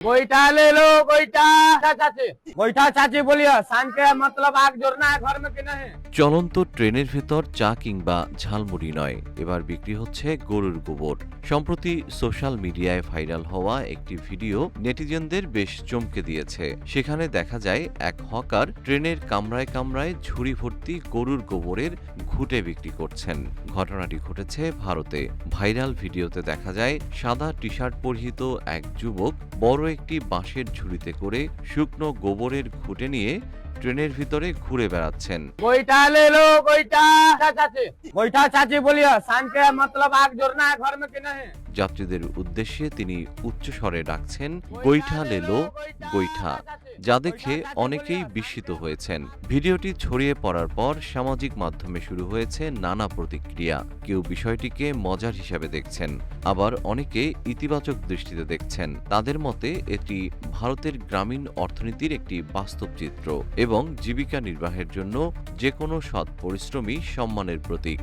गोईठा ले लो गोईठा चाची गोईठा चाची बोलिए शान के मतलब आग जोड़ना है घर में कि नहीं। চলন্ত ট্রেনের ভেতর চা কিংবা ঝালমুড়ি নয়, এবার বিক্রি হচ্ছে গরুর গোবর। সম্প্রতি সোশ্যাল মিডিয়ায় ভাইরাল হওয়া একটি ভিডিও নেটিজেনদের বেশ চমকে দিয়েছে। সেখানে দেখা যায় এক হকার ট্রেনের কামরায় কামরায় ঝুড়ি ভর্তি গরুর গোবরের ঘুঁটে বিক্রি করছেন। ঘটনাটি ঘটেছে ভারতে। ভাইরাল ভিডিওতে দেখা যায় সাদা টি শার্ট পরিহিত এক যুবক বড় একটি বাঁশের ঝুড়িতে করে শুকনো গোবরের ঘুঁটে নিয়ে ট্রেনের ভিতরে ঘুরে বেড়াচ্ছেন। गोईठा ले लो गोईठा चाची गोईठा चाची बोलिए शान के मतलब आग जोड़ना है घर में कि नहीं। যাত্রীদের উদ্দেশ্যে তিনি উচ্চস্বরে ডাকছেন গোইঠা লেলো গোইঠা, যা দেখে অনেকেই বিস্মিত হয়েছেন। ভিডিওটি ছড়িয়ে পড়ার পর সামাজিক মাধ্যমে শুরু হয়েছে নানা প্রতিক্রিয়া। কেউ বিষয়টিকে মজার হিসাবে দেখছেন, আবার অনেকে ইতিবাচক দৃষ্টিতে দেখছেন। তাদের মতে এটি ভারতের গ্রামীণ অর্থনীতির একটি বাস্তব চিত্র এবং জীবিকা নির্বাহের জন্য যে কোনো সৎ পরিশ্রমী সম্মানের প্রতীক।